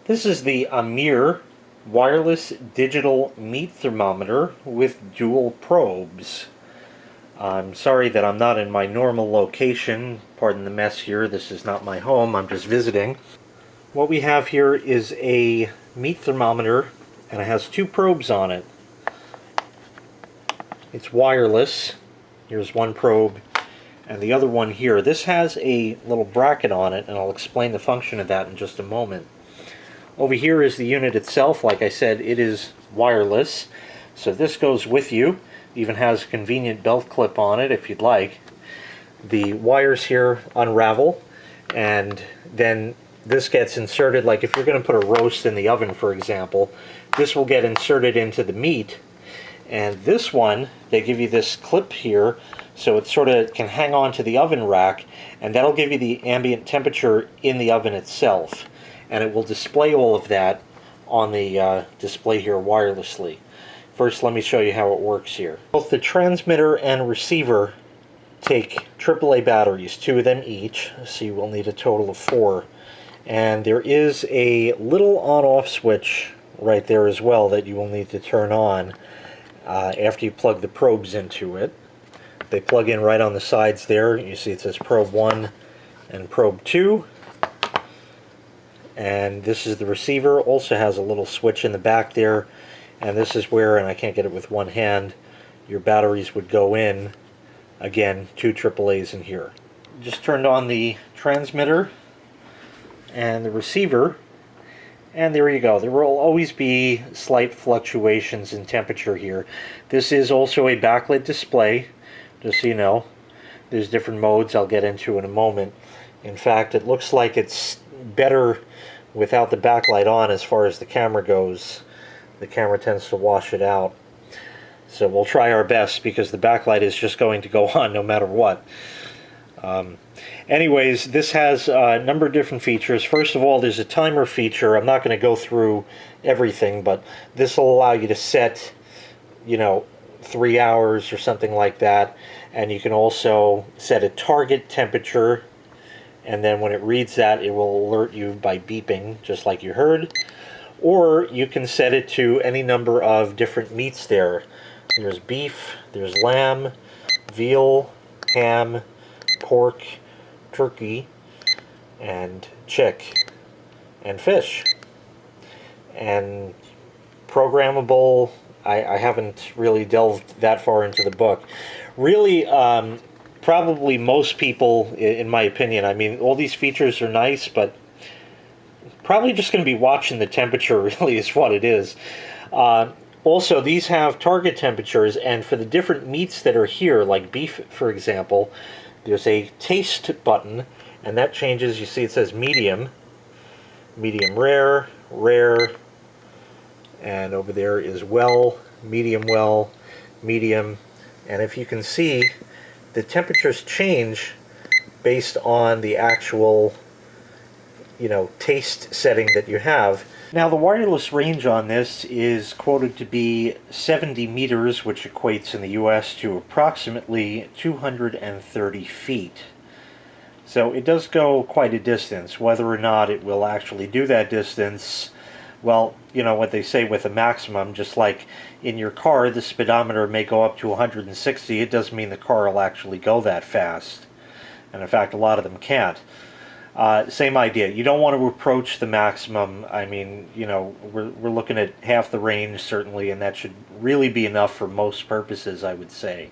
This is the AMIR wireless digital meat thermometer with dual probes. I'm sorry that I'm not in my normal location. Pardon the mess here. This is not my home. I'm just visiting. What we have here is a meat thermometer, and it has two probes on it. It's wireless. Here's one probe and the other one here. This has a little bracket on it, and I'll explain the function of that in just a moment. Over here is the unit itself. Like I said, it is wireless, so this goes with you. It even has a convenient belt clip on it if you'd like. The wires here unravel, and then this gets inserted. Like if you're going to put a roast in the oven, for example, this will get inserted into the meat. And this one, they give you this clip here, so it sort of can hang on to the oven rack, and that'll give you the ambient temperature in the oven itself. And it will display all of that on the display here wirelessly. First, let me show you how it works here. Both the transmitter and receiver take AAA batteries, 2 of them each, so you will need a total of 4. And there is a little on-off switch right there as well that you will need to turn on after you plug the probes into it. They plug in right on the sides there. You see it says probe 1 and probe 2. And this is the receiver. Also has a little switch in the back there. And this is where, and I can't get it with one hand, your batteries would go in. Again, 2 AAAs in here. Just turned on the transmitter and the receiver, and there you go. There will always be slight fluctuations in temperature here. This is also a backlit display, just so you know. There's different modes I'll get into in a moment. In fact, it looks like it's better without the backlight on as far as the camera goes. The camera tends to wash it out. So we'll try our best, because the backlight is just going to go on no matter what. Anyways, this has a number of different features. First of all, there's a timer feature. I'm not going to go through everything, but this will allow you to set, 3 hours or something like that. And you can also set a target temperature, and then when it reads that, it will alert you by beeping, just like you heard. Or you can set it to any number of different meats there. There's beef, there's lamb, veal, ham, pork, turkey, and chick, and fish. And programmable, I haven't really delved that far into the book. Really, probably most people, in my opinion, I mean, all these features are nice, but probably just going to be watching the temperature, really, is what it is. Also, these have target temperatures, and for the different meats that are here, like beef, for example, there's a taste button, and that changes. You see it says medium, medium rare, rare, and over there is well, medium, and if you can see, the temperatures change based on the actual taste setting that you have. Now, the wireless range on this is quoted to be 70 meters, which equates in the US to approximately 230 feet. So it does go quite a distance. Whether or not it will actually do that distance, well, you know what they say with a maximum, just like in your car, the speedometer may go up to 160. It doesn't mean the car will actually go that fast. And in fact, a lot of them can't. Same idea. You don't want to approach the maximum. I mean, we're looking at half the range, certainly, and that should really be enough for most purposes, I would say.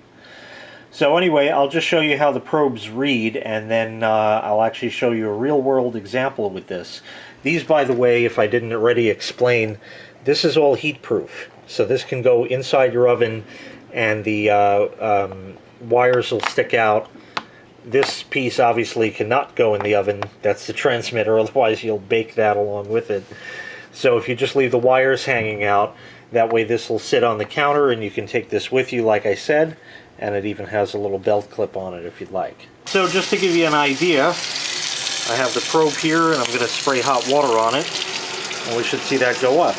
So anyway, I'll just show you how the probes read, and then I'll actually show you a real-world example with this. These, by the way, if I didn't already explain, this is all heat-proof. So this can go inside your oven, and the wires will stick out. This piece obviously cannot go in the oven. That's the transmitter, otherwise you'll bake that along with it. So if you just leave the wires hanging out, that way this will sit on the counter, and you can take this with you, like I said, and it even has a little belt clip on it if you'd like. So just to give you an idea, I have the probe here, and I'm going to spray hot water on it, and we should see that go up.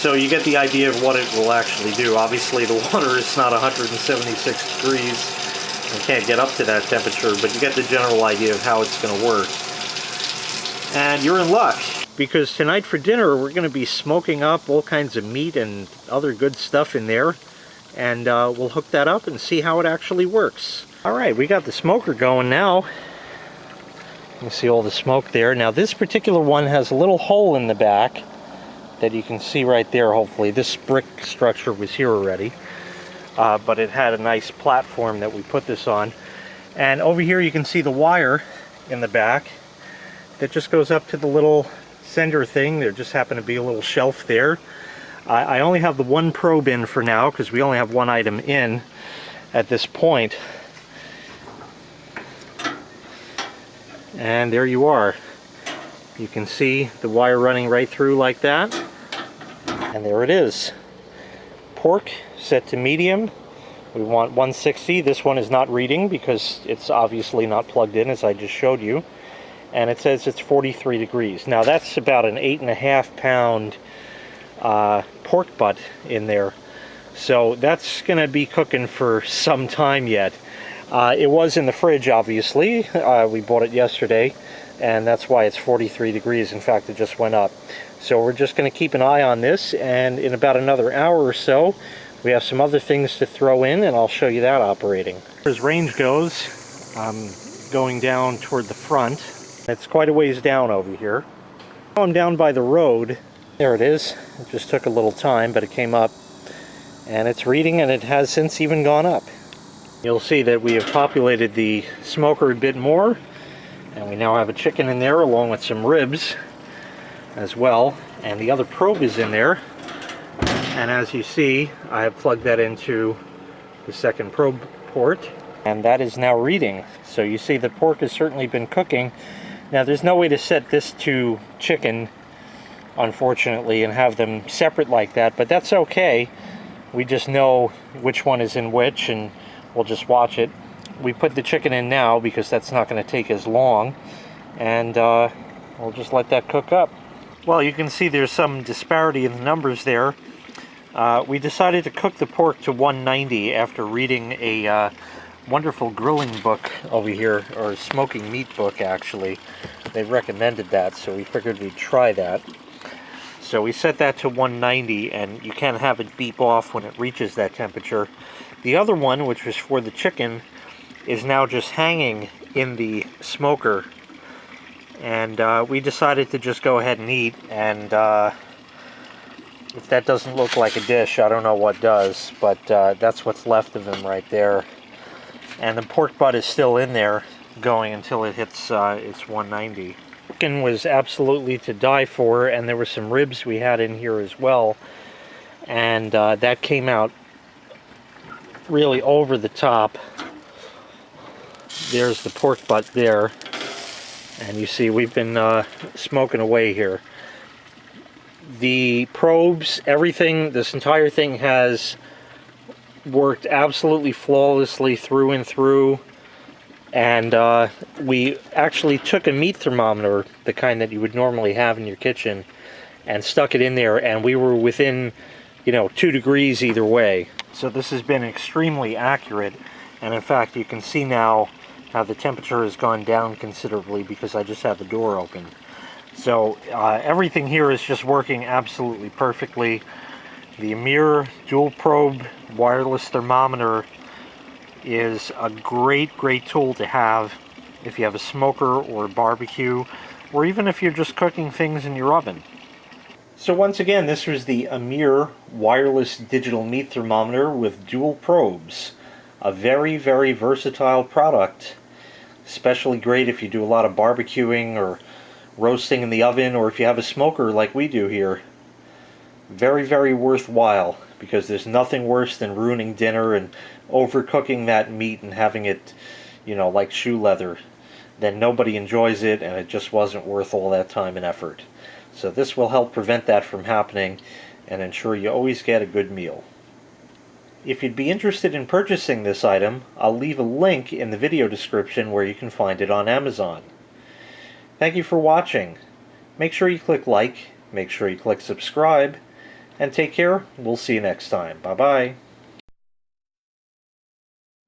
So you get the idea of what it will actually do. Obviously the water is not 176 degrees, You can't get up to that temperature, but you get the general idea of how it's going to work. And you're in luck, because tonight for dinner we're going to be smoking up all kinds of meat and other good stuff in there. And we'll hook that up and see how it actually works. Alright, we got the smoker going now. You can see all the smoke there. Now this particular one has a little hole in the back that you can see right there, hopefully. This brick structure was here already. But it had a nice platform that we put this on. And over here you can see the wire in the back that just goes up to the little sender thing. There just happened to be a little shelf there. I only have the one probe in for now because we only have one item in at this point. And there you are. You can see the wire running right through like that. And there it is. Pork set to medium. We want 160. This one is not reading because it's obviously not plugged in, as I just showed you. And it says it's 43 degrees. Now that's about an 8.5 pound pork butt in there. So that's going to be cooking for some time yet. It was in the fridge, obviously. We bought it yesterday, and that's why it's 43 degrees. In fact, it just went up. So we're just going to keep an eye on this, and in about another hour or so, we have some other things to throw in, and I'll show you that operating. As range goes, I'm going down toward the front. It's quite a ways down over here. Now I'm down by the road. There it is. It just took a little time, but it came up. And it's reading, and it has since even gone up. You'll see that we have populated the smoker a bit more, and we now have a chicken in there along with some ribs as well, and the other probe is in there. And as you see, I have plugged that into the second probe port, and that is now reading. So you see the pork has certainly been cooking. Now there's no way to set this to chicken, unfortunately, and have them separate like that, but that's okay. We just know which one is in which, and we'll just watch it. We put the chicken in now because that's not going to take as long, and we'll just let that cook up. Well, you can see there's some disparity in the numbers there. We decided to cook the pork to 190 after reading a wonderful grilling book over here, or smoking meat book actually. They recommended that, so we figured we'd try that. So we set that to 190, and you can't have it beep off when it reaches that temperature. The other one, which was for the chicken, is now just hanging in the smoker. And we decided to just go ahead and eat, and if that doesn't look like a dish, I don't know what does, but that's what's left of him right there. And the pork butt is still in there, going until it hits its 190. Chicken was absolutely to die for, and there were some ribs we had in here as well, and that came out really over the top. There's the pork butt there, and you see we've been smoking away here. The probes, everything, this entire thing has worked absolutely flawlessly through and through. And we actually took a meat thermometer, the kind that you would normally have in your kitchen, and stuck it in there, and we were within, 2 degrees either way. So this has been extremely accurate, and in fact you can see now how the temperature has gone down considerably because I just have the door open. So everything here is just working absolutely perfectly. The AMIR dual probe wireless thermometer is a great tool to have if you have a smoker or a barbecue, or even if you're just cooking things in your oven. So once again, this was the AMIR wireless digital meat thermometer with dual probes. A very versatile product, especially great if you do a lot of barbecuing or roasting in the oven, or if you have a smoker like we do here. Very worthwhile, because there's nothing worse than ruining dinner and overcooking that meat and having it, like shoe leather. Then nobody enjoys it, and it just wasn't worth all that time and effort. So this will help prevent that from happening and ensure you always get a good meal. If you'd be interested in purchasing this item, I'll leave a link in the video description where you can find it on Amazon. Thank you for watching. Make sure you click like, make sure you click subscribe, and take care. We'll see you next time. Bye-bye.